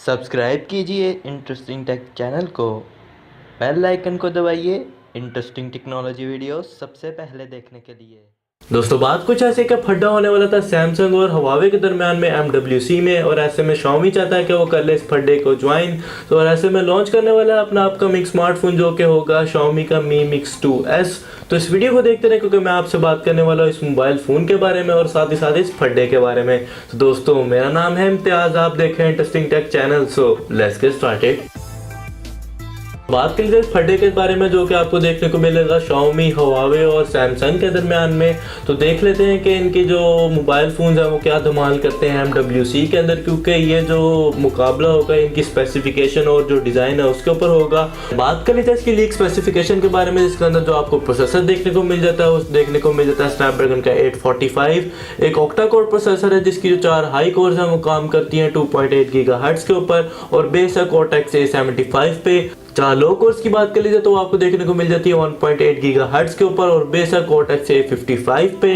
Subscribe कीजिए interesting take channel को, bell icon को दबाइए इंटरेस्टिंग टेक्नोलॉजी वीडियोस सबसे पहले देखने के लिए। दोस्तों बात कुछ ऐसे कि फड्डा होने वाला था सैमसंग और हवावे के दरमियान में MWC में, और ऐसे में Xiaomi चाहता है कि वो कर ले इस फड्डे को ज्वाइन। तो और ऐसे में लॉन्च करने वाला है अपना अपकमिंग स्मार्टफोन जो कि होगा Xiaomi का Mi Mix 2S। तो इस वीडियो को देखते रहे क्योंकि मैं आपसे बात करने वाला हूँ इस मोबाइल फ़ोन के बारे में और साथ ही साथ इस फड्डे के बारे में। तो दोस्तों मेरा नाम है इम्तियाज़, आप देख रहे हैं interesting take channel. So let's get started. बात कर लीजिए फड्डे के बारे में जो कि आपको देखने को मिलेगा Xiaomi, हवावे और सैमसंग के दरमियान में। तो देख लेते हैं कि इनकी जो मोबाइल फ़ोन्स हैं वो क्या धमाल करते हैं MWC के अंदर, क्योंकि ये जो मुकाबला होगा इनकी स्पेसिफिकेशन और जो डिज़ाइन है उसके ऊपर होगा। बात कर लीजिए इसकी लीक स्पेसिफिकेशन के बारे में, जिसके अंदर जो आपको प्रोसेसर देखने को मिल जाता है वो देखने को मिल जाता है स्नैपड्रैगन का 845, एक ऑक्टा कोर प्रोसेसर है जिसकी जो 4 हाई कोर्स हैं वो काम करती हैं 2.8 गीगाहर्ट्ज़ के ऊपर, और बेस है Cortex A75 पे। 4 लो कोर्स की बात कर लीजिए तो आपको देखने को मिल जाती है 1.8 गीगाहर्ट्ज़ के ऊपर और बेस है Cortex A55 पे।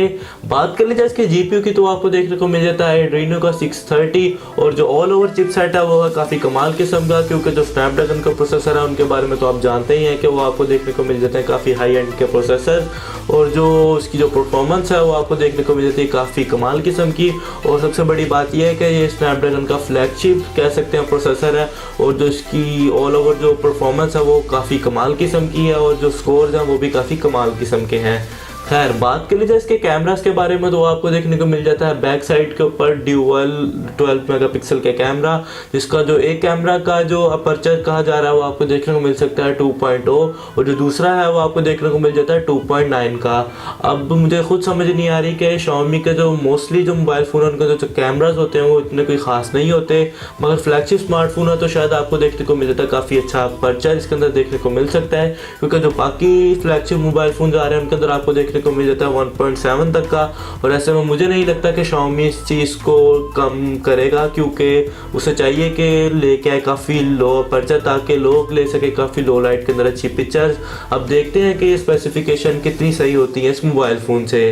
बात कर लीजिए इसके जीपीयू की तो आपको देखने को मिल जाता है Adreno का 630, और जो ऑल ओवर चिपसेट है वो है काफ़ी कमाल किस्म का, क्योंकि जो स्नैपड्रैगन का प्रोसेसर है उनके बारे में तो आप जानते ही हैं कि वो आपको देखने को मिल जाते हैं काफ़ी हाई एंड के प्रोसेसर, और जो उसकी जो परफॉर्मेंस है वो आपको देखने को मिल जाती है काफ़ी कमाल किस्म की। और सबसे बड़ी बात यह है कि ये स्नैपड्रैगन का फ्लैगशिप कह सकते हैं प्रोसेसर है, और जो इसकी ऑल ओवर जो परफॉर्मेंस है वो काफ़ी कमाल किस्म की है, और जो स्कोर्स हैं वो भी काफ़ी कमाल किस्म के हैं। खैर बात कर लीजिए इसके कैमरास के बारे में तो आपको देखने को मिल जाता है बैक साइड के ऊपर ड्यूअल 12 मेगापिक्सल के कैमरा, जिसका जो एक कैमरा का जो अपर्चर कहा जा रहा है वो आपको देखने को मिल सकता है 2.0, और जो दूसरा है वो आपको देखने को मिल जाता है 2.9 का। अब मुझे खुद समझ नहीं आ रही कि Xiaomi के जो मोस्टली जो मोबाइल फ़ोन उनके जो कैमराज होते हैं वो इतने कोई ख़ास नहीं होते, मगर फ्लैगशिप स्मार्टफोन है तो शायद आपको देखने को मिल जाता है काफ़ी अच्छा अपर्चर इसके अंदर देखने को मिल सकता है, क्योंकि जो बाकी फ्लैगशिप मोबाइल फ़ोन आ रहे हैं उनके अंदर आपको देखने को मिल जाता है 1.7 तक का। और ऐसे में मुझे नहीं लगता कि Xiaomi इस चीज़ को कम करेगा, क्योंकि उसे चाहिए कि लेके आए काफ़ी लो अपर्चर ताकि लोग ले सके काफ़ी लो लाइट के अंदर अच्छी पिक्चर्स। अब देखते हैं कि ये स्पेसिफिकेशन कितनी सही होती है इस मोबाइल फ़ोन से।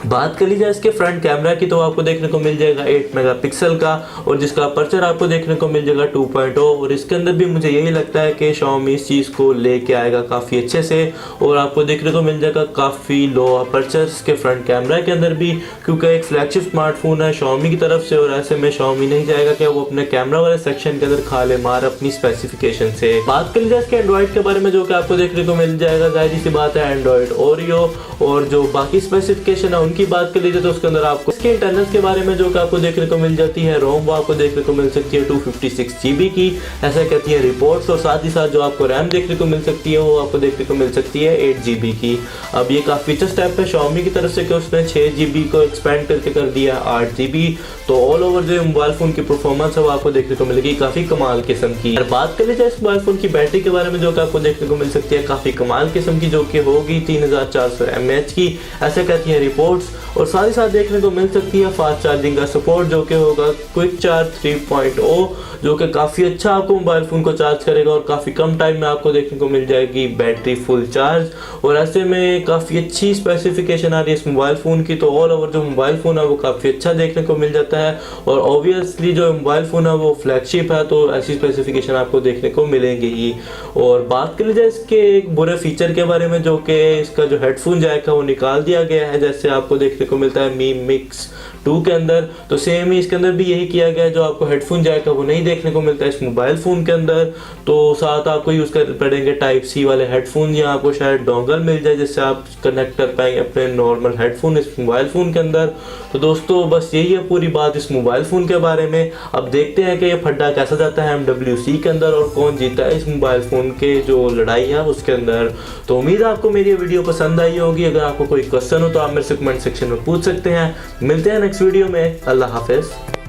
बात कर लीजिए इसके फ्रंट कैमरा की तो आपको देखने को मिल जाएगा 8 मेगापिक्सल का, और जिसका अपर्चर आपको देखने को मिल जाएगा 2.0, और इसके अंदर भी मुझे यही लगता है कि Xiaomi इस चीज़ को लेके आएगा काफ़ी अच्छे से, और आपको देखने को मिल जाएगा काफ़ी लो अपर्चर्स के फ्रंट कैमरा के अंदर भी, क्योंकि एक फ्लैगशिप स्मार्टफोन है Xiaomi की तरफ से, और ऐसे में Xiaomi नहीं जाएगा कि वो अपने कैमरा वाले सेक्शन के अंदर खा ले मार अपनी स्पेसिफिकेशन से। बात कर लीजिए इसके एंड्रॉइड के बारे में जो कि आपको देखने को मिल जाएगा, जाहिर सी बात है एंड्रॉइड ओरियो, और जो बाकी स्पेसिफिकेशन है उनकी बात कर लीजिए तो उसके अंदर आपको इसके इंटरनल्स के बारे में जो कि आपको देखने को मिल जाती है रोम, वो आपको देखने को मिल सकती है 256 GB की, ऐसा कहती है रिपोर्ट्स, और साथ ही साथ जो आपको रैम देखने को मिल सकती है वो आपको देखने को मिल सकती है 8 GB की। अब ये काफ़ी अच्छा स्टेप है Xiaomi की तरफ से कि उसने 6 GB को एक्सपेंड करके कर दिया 8 GB। तो ऑल ओवर जो मोबाइल फ़ोन की परफॉर्मेंस है वो आपको देखने को मिलेगी काफ़ी कमाल किस्म की। और बात कर लीजिए इस मोबाइल फ़ोन की बैटरी के बारे में जो कि आपको देखने को मिल सकती है काफ़ी कमाल किस्म की, जो कि होगी 3400 mAh की, ऐसा कहती है रिपोर्ट्स, और साथ ही साथ देखने को मिल सकती है फास्ट चार्जिंग का सपोर्ट जो कि होगा क्विक चार्ज 3.0, जो कि काफ़ी अच्छा आपको मोबाइल फ़ोन को चार्ज करेगा, और काफ़ी कम टाइम में आपको देखने को मिल जाएगी बैटरी फुल चार्ज। और ऐसे में काफ़ी अच्छी स्पेसिफिकेशन आ रही है इस मोबाइल फ़ोन की, तो ऑल ओवर जो मोबाइल फ़ोन है वो काफ़ी अच्छा देखने को मिल जाता है, और ऑब्वियसली जो मोबाइल फ़ोन है वो फ्लैगशिप है तो ऐसी स्पेसिफिकेशन आपको देखने को मिलेंगी ही। और बात कर लीजिए इसके एक बुरे फीचर के बारे में, जो कि इसका जो हेडफोन जैक है वो निकाल दिया गया है, जैसे आपको देखने को मिलता है Mi Mix 2 के अंदर, तो सेम ही इसके अंदर भी यही किया गया है, जो आपको हेडफोन जैक है वो नहीं देखने को मिलता है इस मोबाइल फ़ोन के अंदर। तो साथ आपको यूज़ कर पड़ेंगे टाइप सी वाले हेडफोन, या आपको शायद डोंगल मिल जाए जिससे आप कनेक्ट कर पाएंगे अपने नॉर्मल हेडफोन इस मोबाइल फ़ोन के अंदर। तो दोस्तों बस यही है पूरी बात इस मोबाइल फ़ोन के बारे में। अब देखते हैं कि ये फड्डा कैसा जाता है MWC के अंदर, और कौन जीता है इस मोबाइल फ़ोन के जो लड़ाई है उसके अंदर। तो उम्मीद है आपको मेरी वीडियो पसंद आई होगी। अगर आपको कोई क्वेश्चन हो तो आप मेरे से कमेंट सेक्शन में पूछ सकते हैं। मिलते हैं नेक्स्ट वीडियो में। अल्लाह हाफिज़।